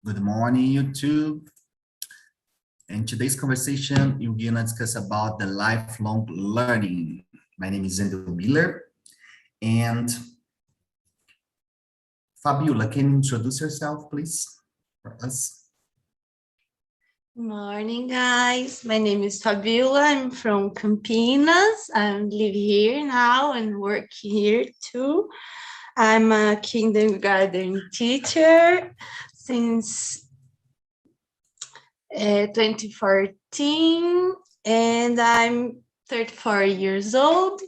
Good morning, YouTube. In today's conversation, we're gonna discuss about the lifelong learning. My name is Andrew Miller, and Fabiola, can you introduce yourself, please, for us? Morning, guys. My name is Fabiola. I'm from Campinas. I live here now and work here too. I'm a kindergarten teacher since 2014, and I'm 34 years old.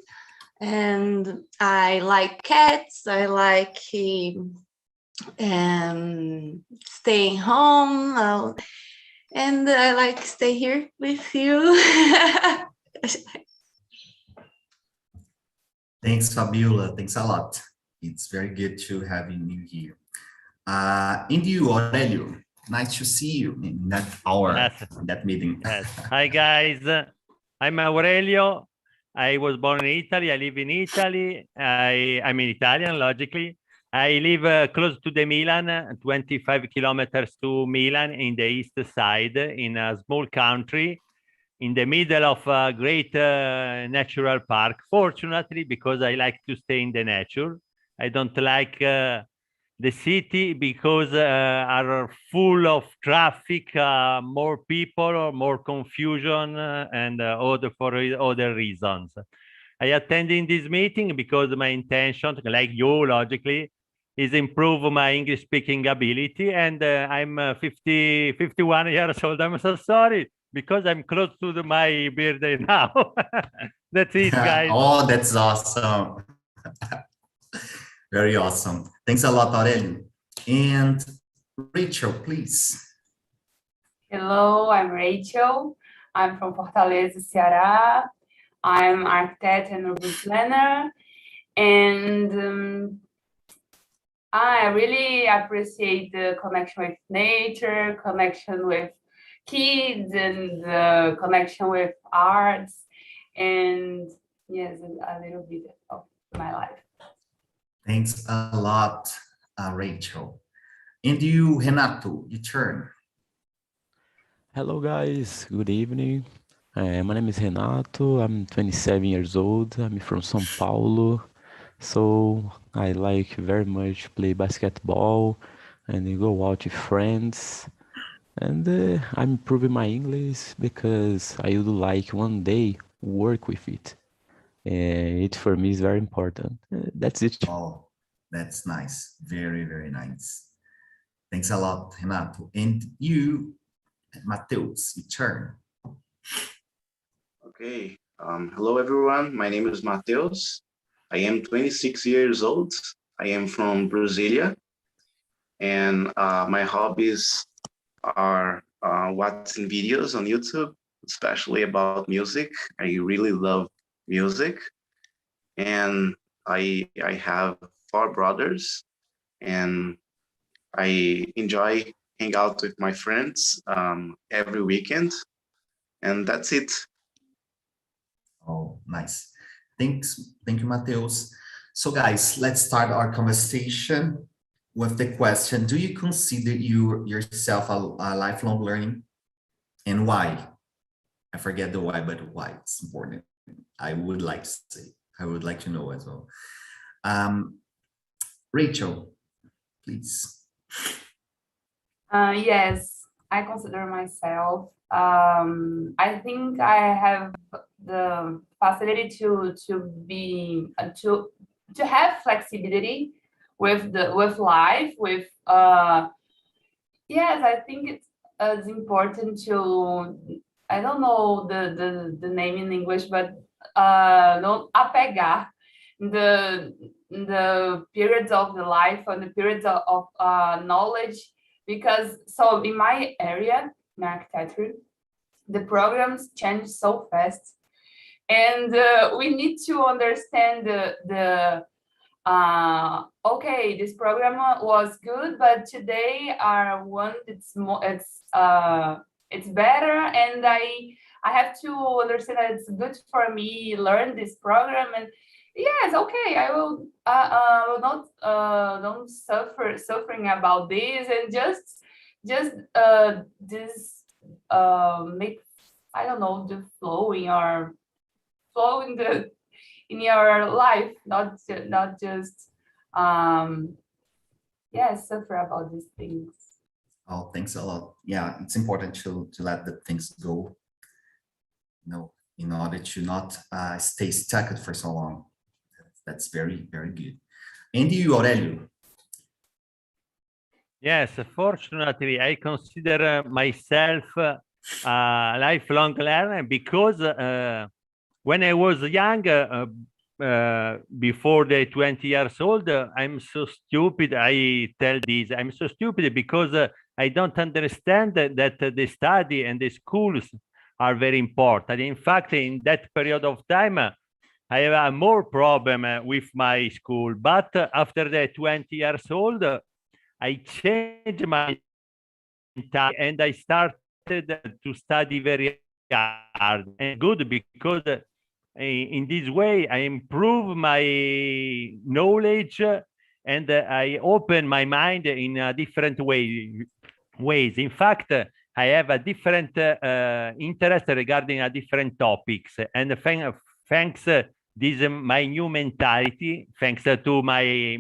And I like cats. I like staying home. And I like stay here with you. Thanks, Fabiola. Thanks a lot. It's very good to having you here. And you, Aurelio, nice to see you in that hour, in that meeting. Yes. Hi, guys. I'm Aurelio. I was born in Italy. I live in Italy. I'm Italian, logically. I live close to the Milan, 25 kilometers to Milan in the east side, in a small country, in the middle of a great natural park. Fortunately, because I like to stay in the nature. I don't like the city because are full of traffic, more people, or more confusion, and for other reasons. I attended this meeting because my intention, like you, logically, is improve my English speaking ability. And I'm 51 years old. I'm so sorry because I'm close to my birthday now. That's it, guys. Oh, that's awesome. Very awesome. Thanks a lot, Aurelio. And Rachel, please. Hello, I'm Rachel. I'm from Fortaleza, Ceará. I'm architect and urban planner. And I really appreciate the connection with nature, connection with kids, and the connection with arts. And yes, a little bit of my life. Thanks a lot, Rachel. And you, Renato, your turn. Hello guys, good evening. My name is Renato, I'm 27 years old, I'm from São Paulo, so I like very much play basketball and go out with friends. And I'm improving my English because I would like one day work with it. It for me is very important. That's it. Oh, that's nice. Very, very nice. Thanks a lot, Renato. And you, Mateus, your turn. Okay. Hello, everyone. My name is Mateus. I am 26 years old. I am from Brasilia. And my hobbies are watching videos on YouTube, especially about music. I really love music. And I have 4 brothers. And I enjoy hang out with my friends every weekend. And that's it. Oh, nice. Thanks. Thank you, Mateus. So guys, let's start our conversation with the question, do you consider yourself a lifelong learning, and why? I forget the why, but why it's important. I would like to say, I would like to know as well. Rachel, please. Yes, I consider myself. I think I have the facility to have flexibility with life. Yes, I think it's important to, I don't know the name in English, but don't apegar the periods of the life and the periods of knowledge. Because so in my area, in architecture, the programs change so fast, and we need to understand okay, this program was good, but today our one it's better, and I have to understand that it's good for me learn this program. And yes, okay, I will not don't suffering about this, and just just this make, I don't know, the flow in your life, not just yeah, suffer about these things. Oh, thanks a lot. Yeah, it's important to let the things go, in order to not stay stuck for so long. That's very, very good. And you, Aurelio? Yes, fortunately, I consider myself a lifelong learner because when I was young, before the 20 years old, I'm so stupid. I tell this, I'm so stupid because I don't understand that the study and the schools are very important. In fact, in that period of time, I have a more problem with my school. But after the 20 years old, I changed my mentality and I started to study very hard and good because in this way I improve my knowledge and I open my mind in a different ways. In fact, I have a different interest regarding a different topics, and thanks this my new mentality, thanks to my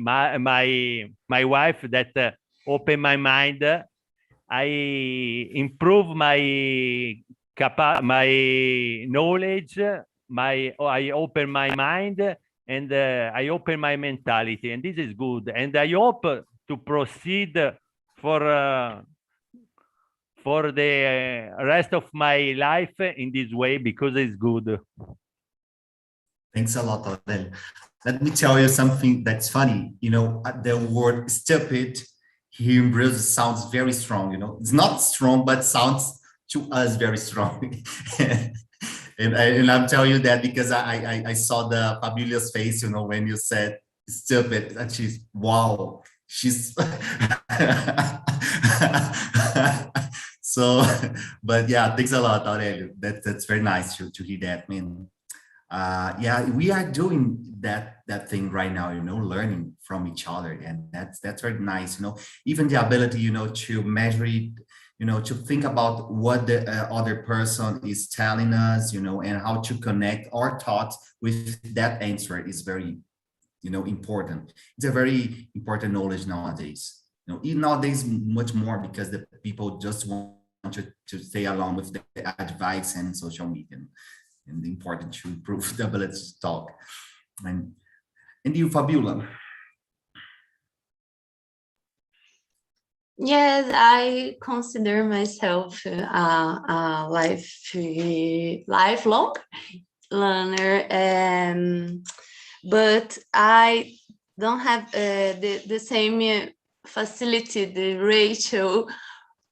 wife that opened my mind. I improve my knowledge, I open my mind, and I open my mentality, and this is good. And I hope to proceed for the rest of my life in this way because it's good. Thanks a lot, Aurelio. Let me tell you something that's funny. The word stupid here in Brazil sounds very strong. It's not strong, but sounds to us very strong. and I'm telling you that because I saw the Fabula's face, when you said stupid, and she's, wow, she's so, but yeah, thanks a lot, Aurelio. That's very nice to hear that, man. Yeah, we are doing that thing right now, learning from each other, and that's very nice. Even the ability, to measure it, to think about what the other person is telling us, and how to connect our thoughts with that answer is very, important. It's a very important knowledge nowadays. Nowadays much more because the people just want to stay along with the advice and social media. And important to improve the ability to talk. And you, Fabiola? Yes, I consider myself a lifelong learner, but I don't have the same facility, the ratio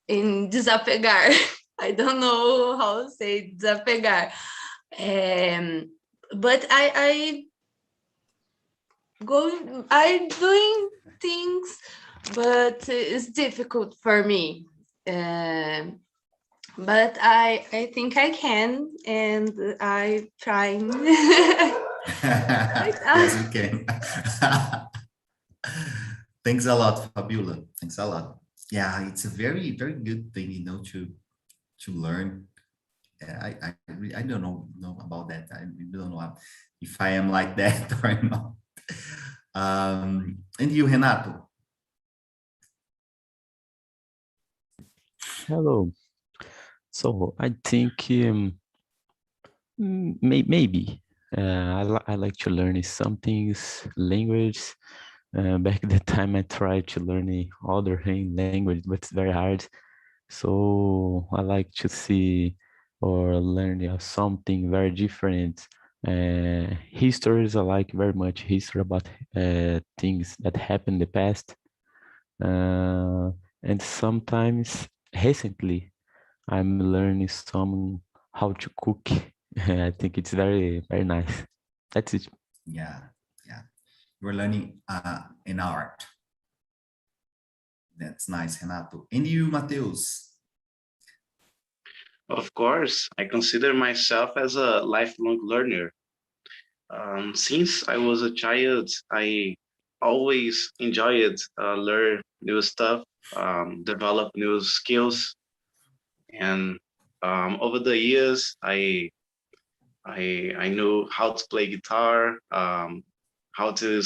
in desapegar. I don't know how to say desapegar. But I'm doing things, but it's difficult for me. But I think I can, and I trying. Yes, you can. Thanks a lot, Fabiola. Thanks a lot. Yeah, it's a very, very good thing, to learn. I don't know about that. I really don't know if I am like that or not. And you, Renato? Hello. So I think maybe I like to learn some things, language. Back at the time I tried to learn other language, but it's very hard. So I like to see or learn something very different. Histories, I like very much history about things that happened in the past. And sometimes recently I'm learning how to cook. I think it's very, very nice. That's it. Yeah. We're learning an art. That's nice, Renato. And you, Mateus? Of course, I consider myself as a lifelong learner. Since I was a child, I always enjoyed learn new stuff, develop new skills, and over the years, I knew how to play guitar, how to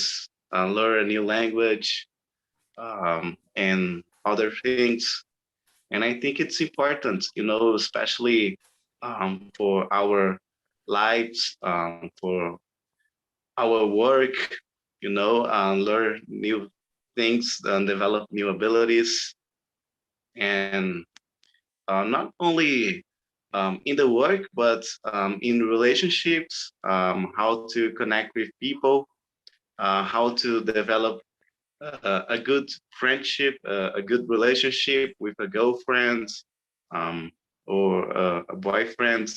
learn a new language, and other things. And I think it's important, especially for our lives, for our work, learn new things and develop new abilities. And not only in the work, but in relationships, how to connect with people, how to develop a good friendship, a good relationship with a girlfriend, or a boyfriend.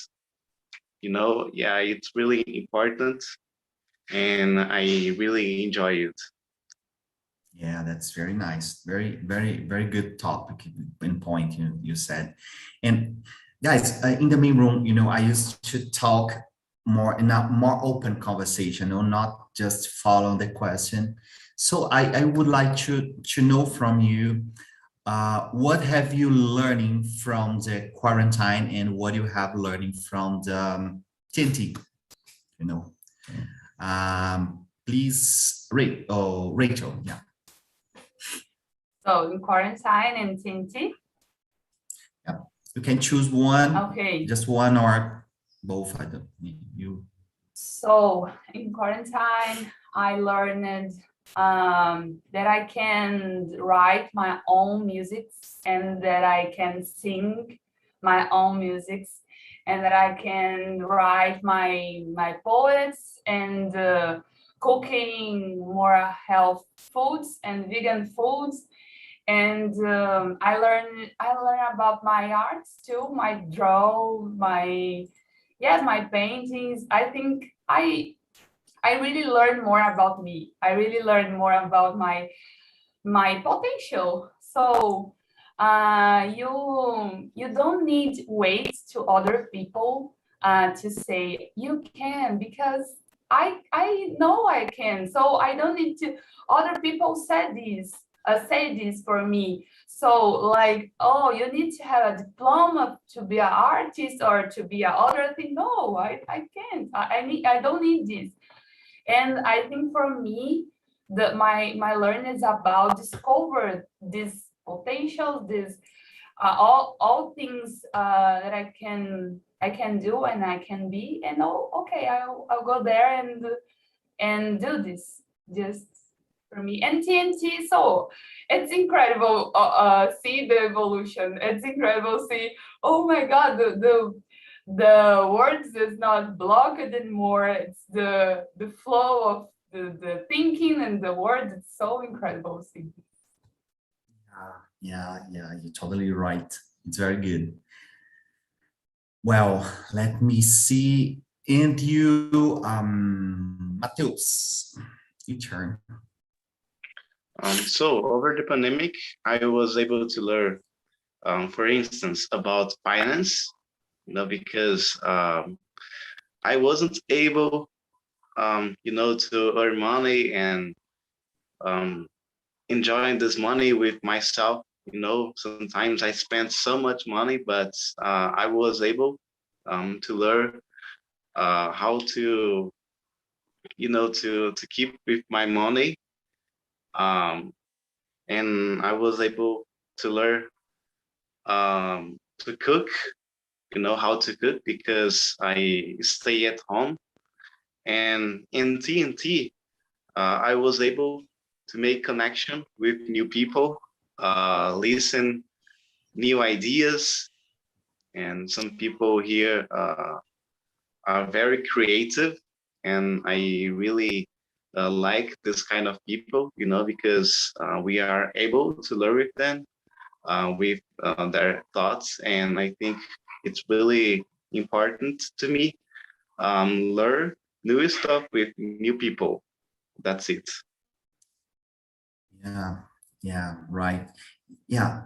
Yeah, it's really important, and I really enjoy it. Yeah, that's very nice. Very, very, very good topic and point you said. And guys, in the main room, I used to talk more in a more open conversation, not just follow the question. So I would like to know from you, what have you learning from the quarantine and what you have learning from the TNT, you know? Please, Rachel, yeah. So in quarantine and TNT. Yeah, you can choose one. Okay. Just one or both. I don't need you. So in quarantine, I learned that I can write my own music and that I can sing my own music and that I can write my poets and cooking more health foods and vegan foods. And I learn about my arts too, my my paintings. I think I really learned more about me. I really learned more about my potential. So you don't need wait to other people to say you can, because I know I can. So I don't need to other people say this for me. So like, oh, you need to have a diploma to be an artist or to be a other thing. No, I can't. I don't need this. And I think for me, my learning is about discover this potential, this all things that I can do and I can be. And okay, I'll go there and do this just for me. And TNT, so it's incredible see the evolution. It's incredible see, oh my God, the words is not blocked anymore. It's the flow of the thinking and the words. It's so incredible see. Yeah, you're totally right. It's very good. Well, let me see. And you, Mateus, your turn. So over the pandemic, I was able to learn, for instance, about finance, because I wasn't able, to earn money and enjoying this money with myself. Sometimes I spent so much money, but I was able to learn how to, to keep with my money. And I was able to learn to cook, how to cook, because I stay at home. And in TNT, I was able to make connection with new people, listen new ideas, and some people here are very creative, and I really like this kind of people, because we are able to learn with them, with their thoughts, and I think it's really important to me, learn new stuff with new people. That's it. Yeah, right. Yeah,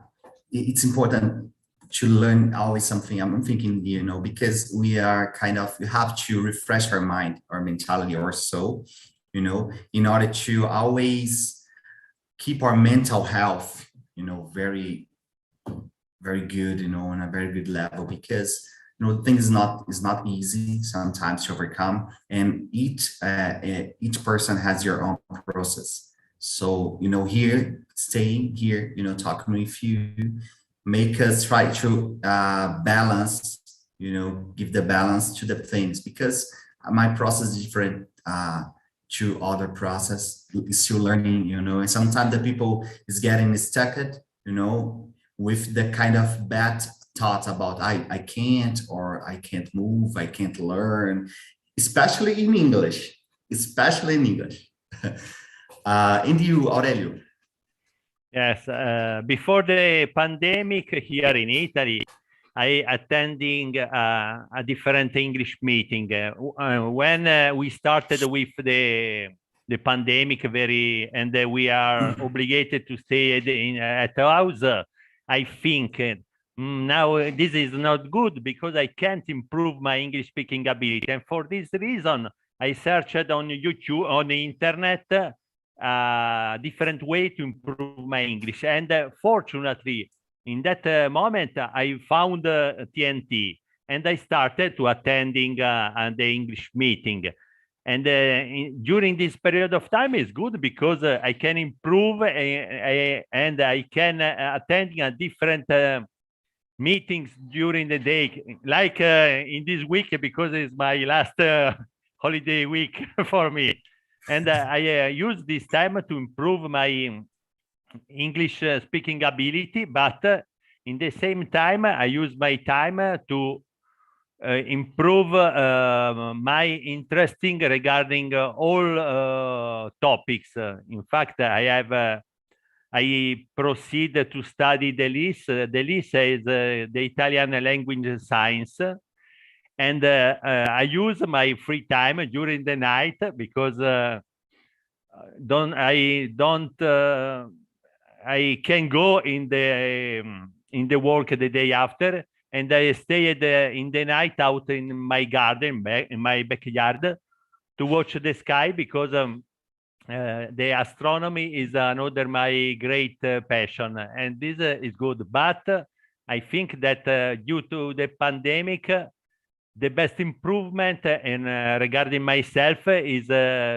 it's important to learn always something. I'm thinking, because we are we have to refresh our mind, our mentality, our soul. you know, in order to always keep our mental health, you know, very good, you know, on a very good level, because you know, things is not easy sometimes to overcome, and each person has your own process. So you know, here, staying here, you know, talking with you, make us try to balance, you know, give the balance to the things, because my process is different to other process, still learning, you know, and sometimes the people is getting stuck, you know, with the kind of bad thoughts about I can't, or I can't move, I can't learn, especially in English, especially in English. And you, Aurelio? Yes, before the pandemic here in Italy, I attending a different English meeting. When we started with the pandemic, and we are obligated to stay at house, I think now this is not good, because I can't improve my English speaking ability. And for this reason, I searched on YouTube, on the internet, different way to improve my English. And fortunately, in that moment, I found TNT, and I started to attending the English meeting. And during this period of time is good, because I can improve, and I can attend a different meetings during the day, like in this week, because it's my last holiday week for me. And I use this time to improve my English speaking ability, but in the same time, I use my time to improve my interesting regarding all topics. In fact, I proceed to study the LIS. The LIS is the Italian language science. And I use my free time during the night, because I can go in the work the day after, and I stayed in the night out in my garden, in my backyard, to watch the sky, because the astronomy is another my great passion, and this is good. But I think that due to the pandemic, the best improvement in regarding myself is to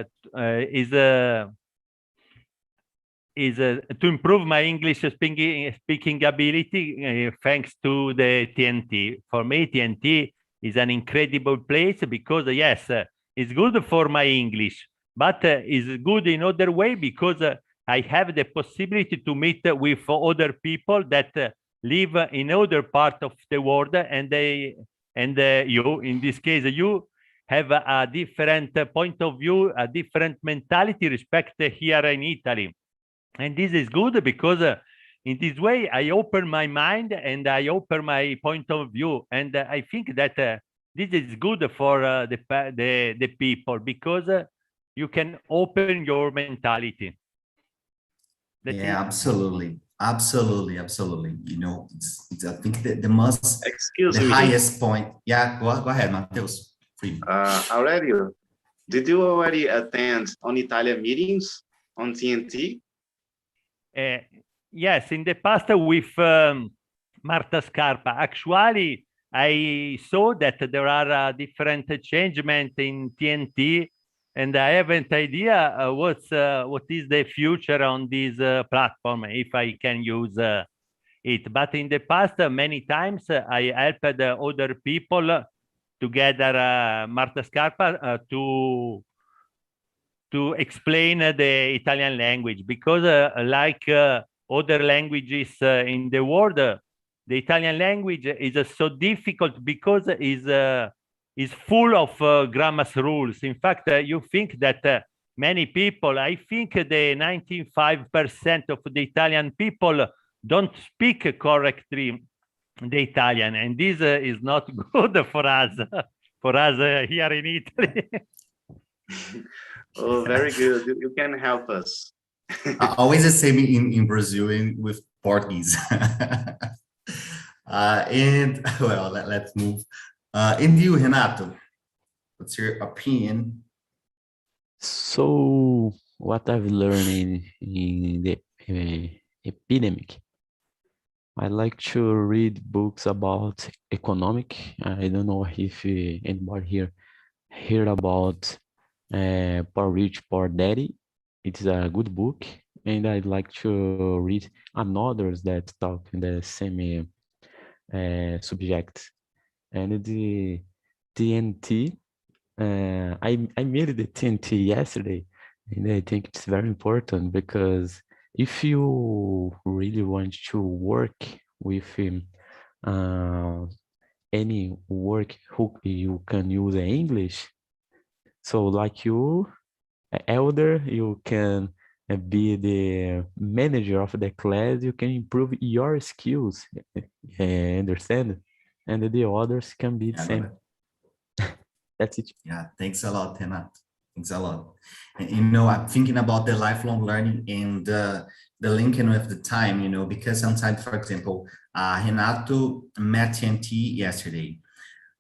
improve my English speaking ability, thanks to the TNT. For me, TNT is an incredible place, because yes, it's good for my English, but it's good in other way, because I have the possibility to meet with other people that live in other part of the world, and you, in this case, you have a different point of view, a different mentality respect here in Italy. And this is good, because in this way, I open my mind and I open my point of view. And I think that this is good for the people, because you can open your mentality. Yeah, absolutely. Absolutely. You know, it's I think the most, Excuse the me. highest point. Yeah, go ahead, Mateus. Aurelio, did you already attend on Italian meetings on TNT? Yes, in the past with Marta Scarpa. Actually, I saw that there are different changements in TNT, and I haven't idea what is the future on this platform, if I can use it. But in the past, many times I helped other people together, Marta Scarpa, to explain the Italian language, because like other languages in the world, the Italian language is so difficult, because is full of grammar rules. In fact, you think that many people, I think the 95% of the Italian people don't speak correctly the Italian, and this is not good for us, here in Italy. Oh, very good. You can help us. Always the same in Brazil with Portuguese. And well, let's move. And you, Renato, what's your opinion? So what I've learned in the epidemic, I like to read books about economic. I don't know if anybody here heard about Poor Rich, Poor Daddy. It's a good book, and I'd like to read another that talk in the same subject. And the TNT, I made the TNT yesterday, and I think it's very important because if you really want to work with uh, any work who you can use English, so like you, elder, you can be the manager of the class, you can improve your skills, understand? And the others can be the Yeah, I got same. it. That's it. Yeah, thanks a lot, Renat. Thanks a lot. And, you know, I'm thinking about the lifelong learning and the linking with the time, you know, because sometimes, for example, Renato met TNT yesterday,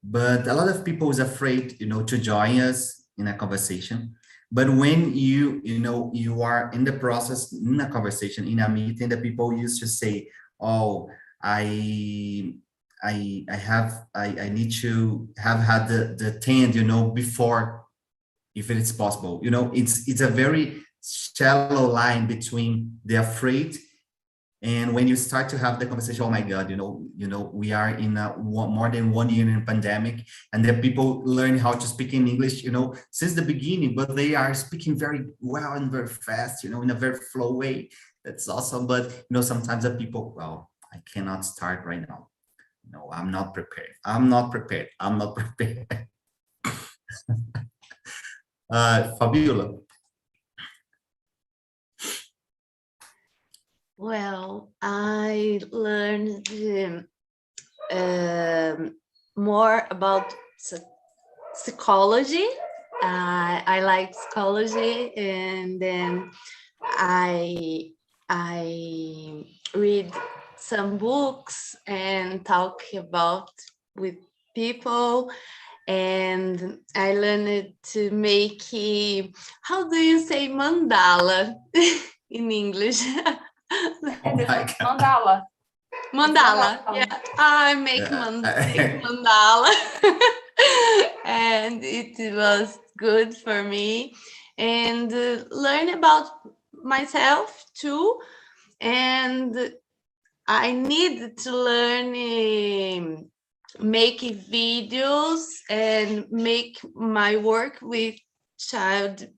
but a lot of people is afraid, you know, to join us in a conversation. But when you know, you are in the process, in a conversation, in a meeting, the people used to say, oh, I I need to have had the 10, you know, before, if it is possible. You know, it's a very shallow line between the afraid and when you start to have the conversation. Oh my God, you know, we are in a more than 1 year in pandemic, and the people learn how to speak in English, you know, since the beginning, but they are speaking very well and very fast, you know, in a very flow way. That's awesome. But you know, sometimes the people, well, I cannot start right now. No, I'm not prepared. I'm not prepared. I'm not prepared. Fabiola. Well, I learned more about psychology. I like psychology, and then I read some books and talk about with people, and I learned to make how do you say mandala in English? Oh my God. Mandala. Mandala, Mandala. yeah, I make Yeah. mandala. And it was good for me, and learn about myself too. And I need to learn make videos and make my work with child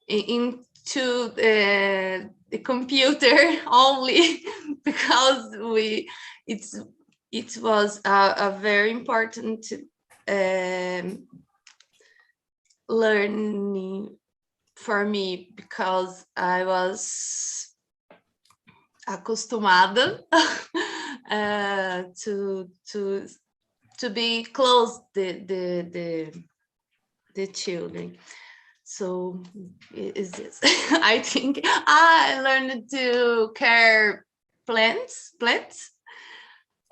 into the computer only, because it was a very important learning for me, because I was acostumada to be close the children. So is this I think I learned to care plants,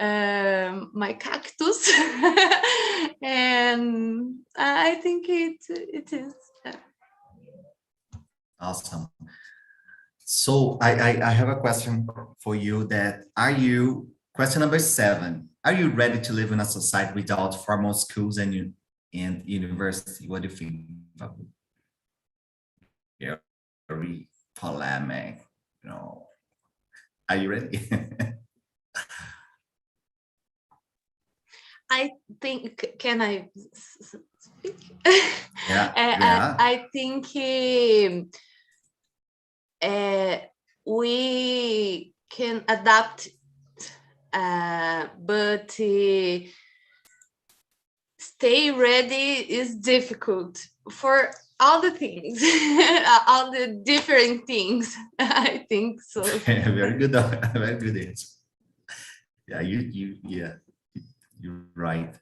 my cactus, and I think it is. Awesome. So I have a question for you. Question number 7, are you ready to live in a society without formal schools and university? What do you think? Very polemic, you know. Are you ready? I think, can I speak? Yeah. I think we can adapt, but stay ready is difficult for all the things, all the different things. I think so. Very good. Very good answer. Yeah, you're right.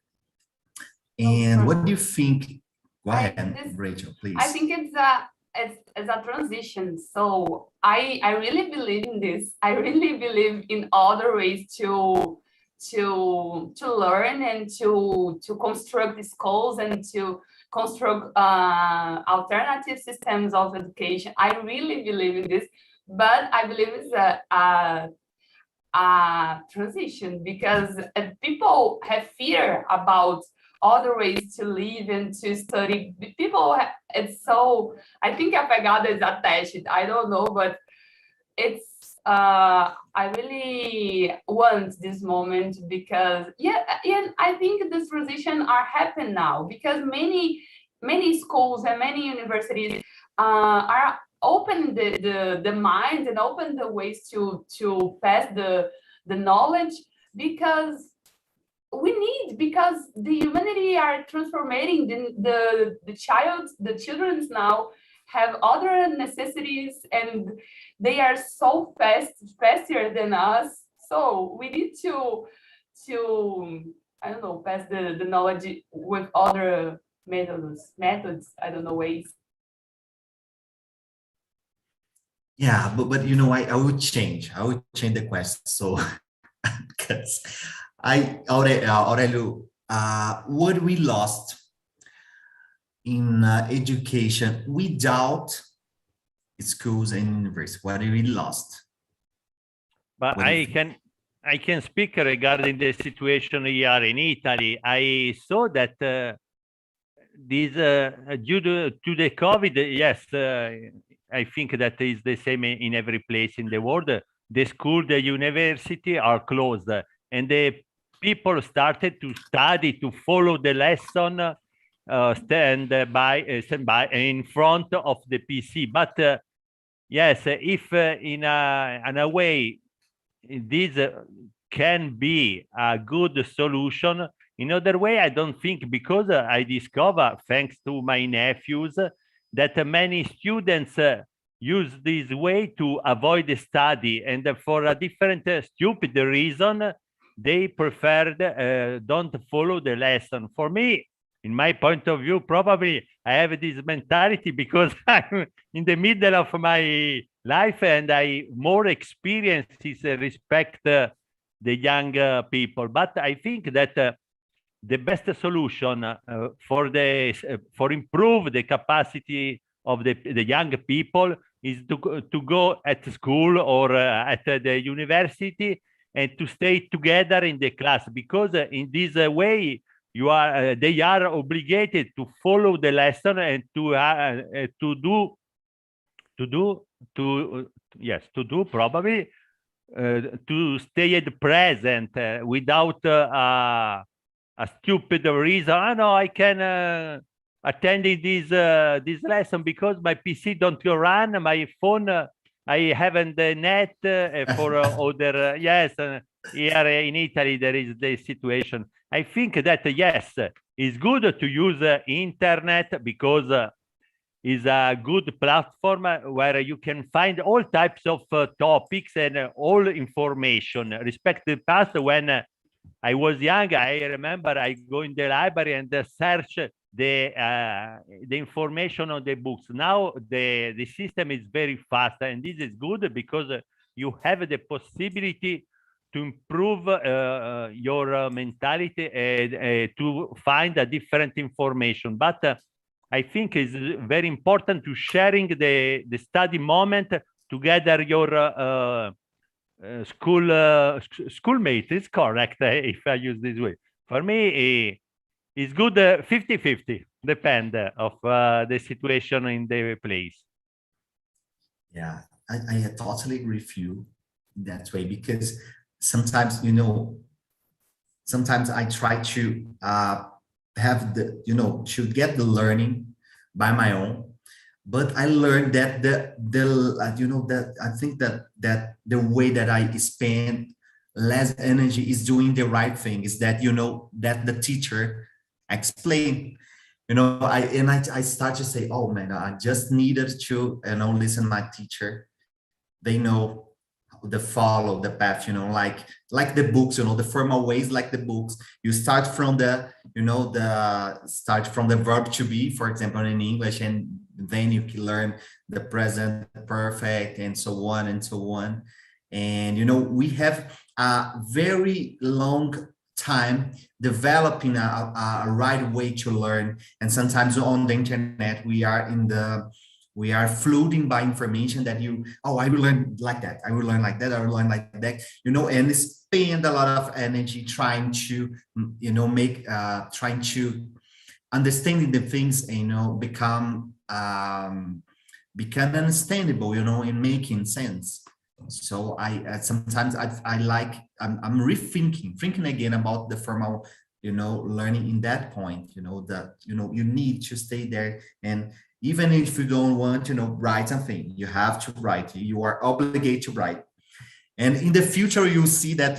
And what do you think? Go ahead, Rachel, please. I think it's a transition. So I really believe in this. I really believe in other ways to learn and to construct schools and to construct alternative systems of education. I really believe in this, but I believe it's a transition, because people have fear about other ways to live and to study. People, it's so, I think a pegada is attached. I don't know, but it's, I really want this moment, because and I think this transition are happening now, because many schools and many universities are open the mind and open the ways to pass the knowledge, because because the humanity are transforming. The children now have other necessities, and they are so faster than us. So we need to I don't know, pass the knowledge with other methods. I don't know, ways. Yeah, but you know, I would change the question. So because Aurelio, what we lost in education without schools and universities, what we lost? But I can speak regarding the situation here in Italy. I saw that this due to the COVID, yes, I think that is the same in every place in the world. The school, the university are closed, and the people started to study, to follow the lesson, stand by in front of the PC. But yes, if in a way this can be a good solution. In other way, I don't think, because I discover, thanks to my nephews, that many students use this way to avoid the study, and for a different stupid reason, they preferred don't follow the lesson. For me, in my point of view, probably I have this mentality because I'm in the middle of my life and I more experiences respect the young people. But I think that the best solution for improve the capacity of the young people is to go at school or at the university and to stay together in the class, because in this way they are obligated to follow the lesson and to do probably to stay at present without a stupid reason. Oh, no, I can attend this lesson because my PC don't run, my phone I haven't the net for other. Yes, here in Italy there is the situation. I think that yes, it's good to use internet because is a good platform where you can find all types of topics and all information. Respect the past, when I was young, I remember I go in the library and search the information on the books. Now the system is very fast, and this is good because you have the possibility to improve your mentality and to find a different information. But I think it's very important to sharing the study moment together your schoolmate. Is correct if I use this way. For me, it's good 50-50, depend of the situation in the place. Yeah, I totally agree with you in that way, because sometimes, you know, sometimes I try to have the, you know, to get the learning by my own, but I learned that you know, that I think that the way that I spend less energy is doing the right thing, is that, you know, that the teacher explain, you know, I start to say, oh man, I just needed to, you know, listen to my teacher. They know follow the path, you know, like the books, you know, the formal ways, like the books. You start from the, you know, start from the verb to be, for example, in English, and then you can learn the present perfect and so on and so on. And, you know, we have a very long time developing a right way to learn. And sometimes on the internet, we are floating by information that I will learn like that. I will learn like that. I will learn like that, and spend a lot of energy trying to, trying to understanding the things, become understandable, and making sense. So sometimes I'm thinking again about the formal, learning in that point, that, you need to stay there. And even if you don't want to, write something, you have to write. You are obligated to write. And in the future, you'll see that,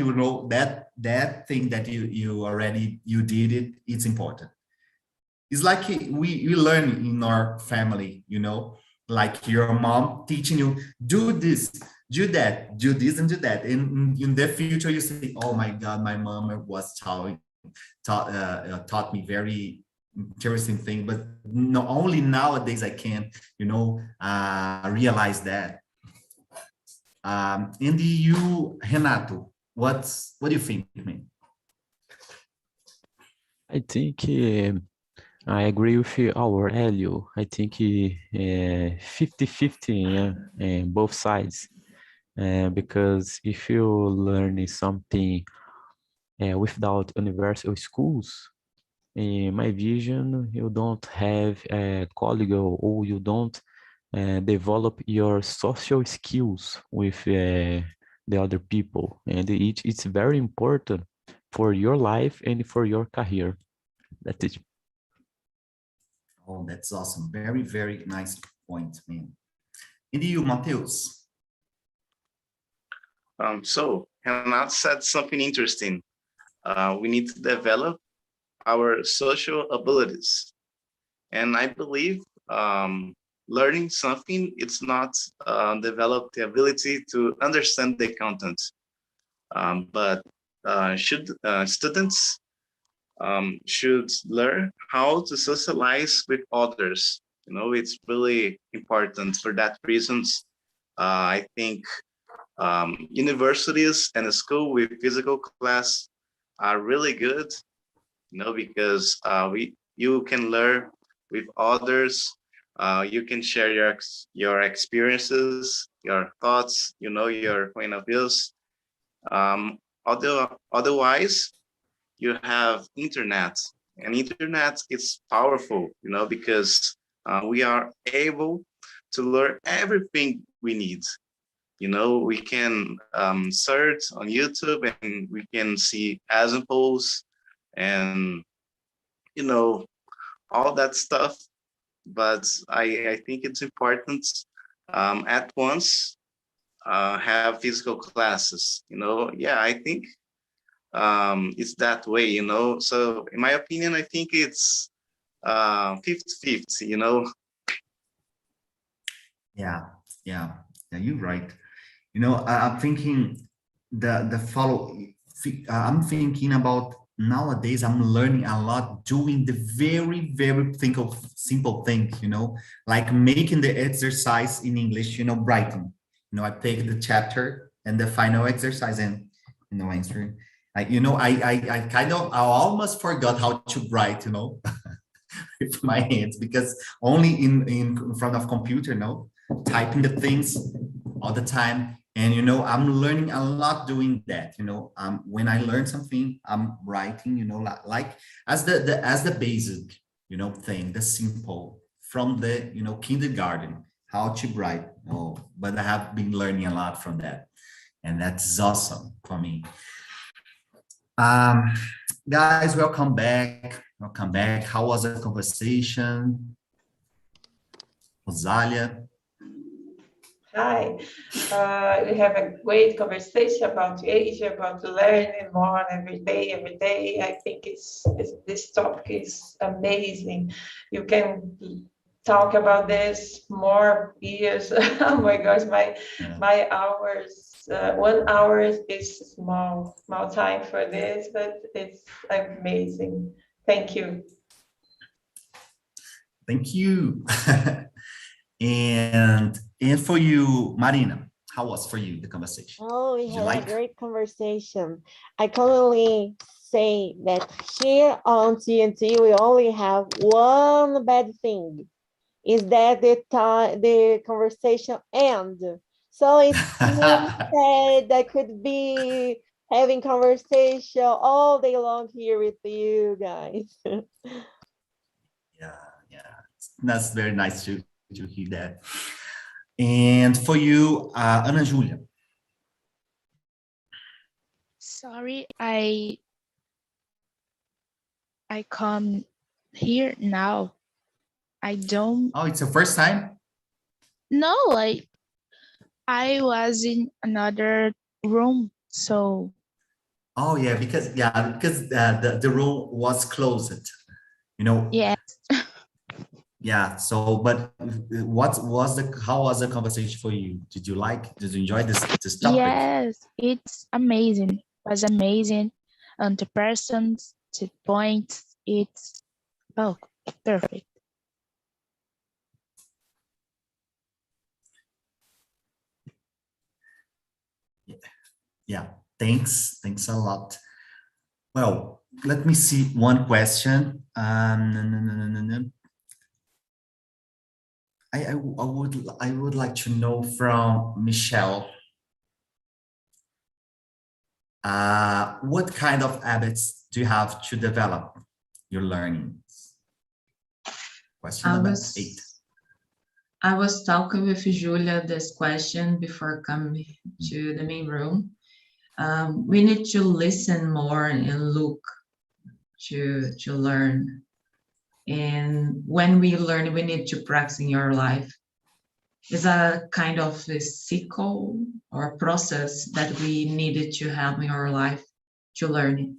that thing that you did it, it's important. It's like we learn in our family, like your mom teaching you, do this, do that, do this and do that. And in the future, you say, oh my God, my mom was taught me very interesting thing, but not only nowadays I can, realize that. And you, Renato, what do you think, man? I think I agree with Aurelio. I think 50-50 both sides. Because if you learn something without universal schools, in my vision, you don't have a colleague, or you don't develop your social skills with the other people. And it's very important for your life and for your career. That's it. Oh, that's awesome. Very, very nice point, man. And you, Mateus? So Renato said something interesting. We need to develop our social abilities. And I believe learning something, it's not develop the ability to understand the content, but students should learn how to socialize with others. It's really important. For that reasons, I think universities and a school with physical class are really good, because you can learn with others. You can share your experiences, your thoughts, your point of views. Otherwise, you have internet, and internet is powerful, because we are able to learn everything we need. We can search on YouTube and we can see examples and, all that stuff. But I think it's important at once have physical classes, Yeah, I think it's that way, So in my opinion, I think it's 50-50, Yeah, you're right. I'm thinking I'm thinking about nowadays, I'm learning a lot doing the very, very simple things, like making the exercise in English, writing. I take the chapter and the final exercise and, answering. I almost forgot how to write, with my hands, because only in front of computer, typing the things all the time. And, I'm learning a lot doing that, when I learn something, I'm writing, like as the basic, thing, the simple from the, kindergarten, how to write. But I have been learning a lot from that. And that's awesome for me. Guys, welcome back. Welcome back. How was the conversation? Rosalia? Hi, we have a great conversation about Asia, about learning more every day. I think this topic is amazing. You can talk about this more years. Oh my gosh, my hours, 1 hour is small time for this, but it's amazing. Thank you. Thank you. And for you, Marina, how was for you the conversation? Oh, we Did you had like? a great conversation. I can only say that here on TNT we only have one bad thing, is that the conversation ends. So it's really sad. I could be having conversation all day long here with you guys. Yeah, that's very nice to hear that. And for you, Ana Julia. Sorry, I come here now. I don't. Oh, it's your first time? No, I was in another room, so. Oh yeah, because the room was closed. You know. Yes. Yeah. So, but how was the conversation for you? Did you enjoy this topic? Yes, it's amazing. It was amazing. And the persons, the points, it's perfect. Yeah. Thanks a lot. Well, let me see one question. I would like to know from Michelle. What kind of habits do you have to develop your learning? Question number 8. I was talking with Julia this question before coming to the main room. We need to listen more and look to learn. And when we learn, we need to practice in your life. It's a kind of a cycle or process that we needed to have in our life to learn.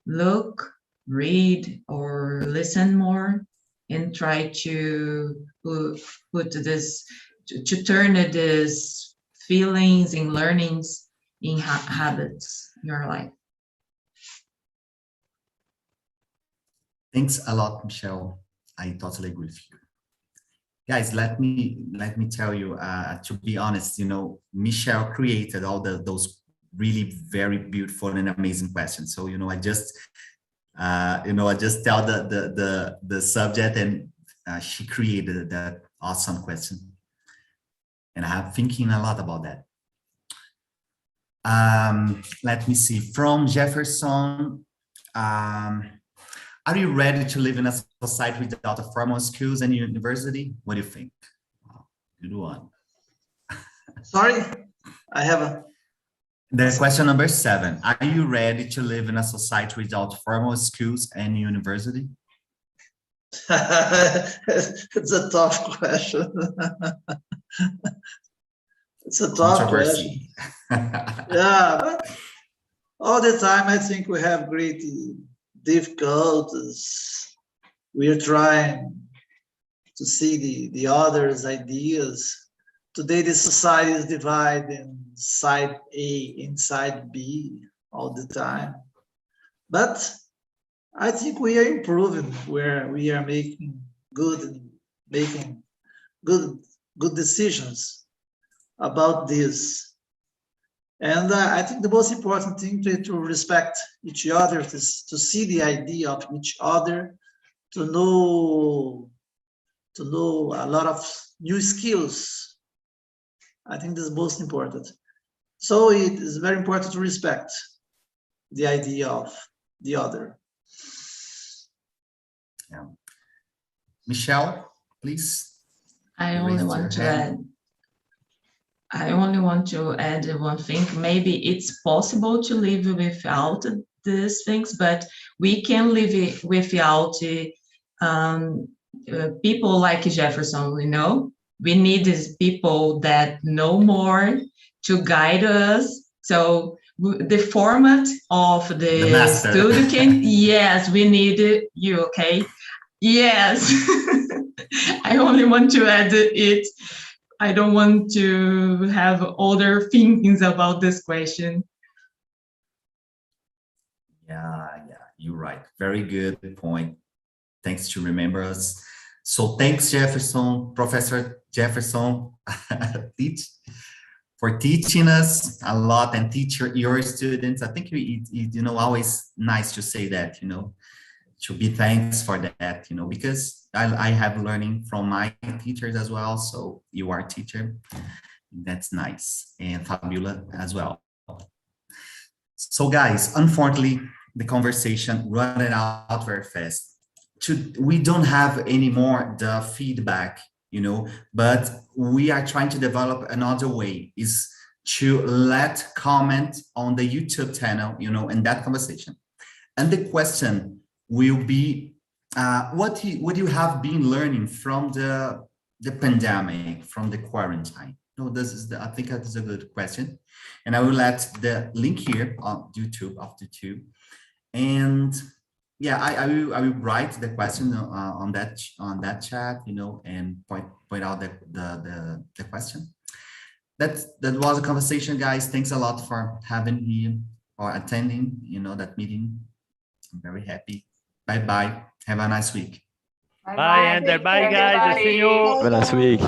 Look, read, or listen more, and try to put this, to turn these feelings and learnings in habits in your life. Thanks a lot, Michelle. I totally agree with you. Guys, let me tell you, to be honest, you know, Michelle created all those really very beautiful and amazing questions. So, you know, I just tell the subject, and she created that awesome question. And I'm thinking a lot about that. Let me see, from Jefferson, are you ready to live in a society without a formal schools and university? What do you think? Good one. Sorry, I have The question number 7. Are you ready to live in a society without formal schools and university? It's a tough question. It's a tough question. Yeah, but all the time I think we have great difficulties. We are trying to see the others' ideas. Today the society is divided in side A and side B all the time. But I think we are improving, where we are making good decisions about this. And I think the most important thing to respect each other, is to see the idea of each other, to know a lot of new skills. I think this is most important. So it is very important to respect the idea of the other. Yeah. Michelle, please. I only want to add one thing. Maybe it's possible to live without these things, but we can live without people like Jefferson, you know? We need these people that know more to guide us. So the format of the studio yes, we need you, okay? Yes. I only want to add it. I don't want to have other thinkings about this question. Yeah, you're right. Very good point. Thanks to remember us. So thanks, Jefferson, Professor Jefferson, for teaching us a lot and teach your students. I think always nice to say that, to be thanks for that, because I have learning from my teachers as well. So you are a teacher. That's nice. And Fabiola as well. So guys, unfortunately, the conversation running out very fast. We don't have any more the feedback, but we are trying to develop another way, is to let comment on the YouTube channel, in that conversation. And the question will be, what you have been learning from the pandemic, from the quarantine? I think that is a good question. And I will let the link here on YouTube of the two. And yeah, I will write the question on that chat, and point out the question. That was a conversation, guys. Thanks a lot for having me or attending, that meeting. I'm very happy. Bye-bye. Have a nice week. Bye, Ender. Bye, guys. See you. Have a nice week.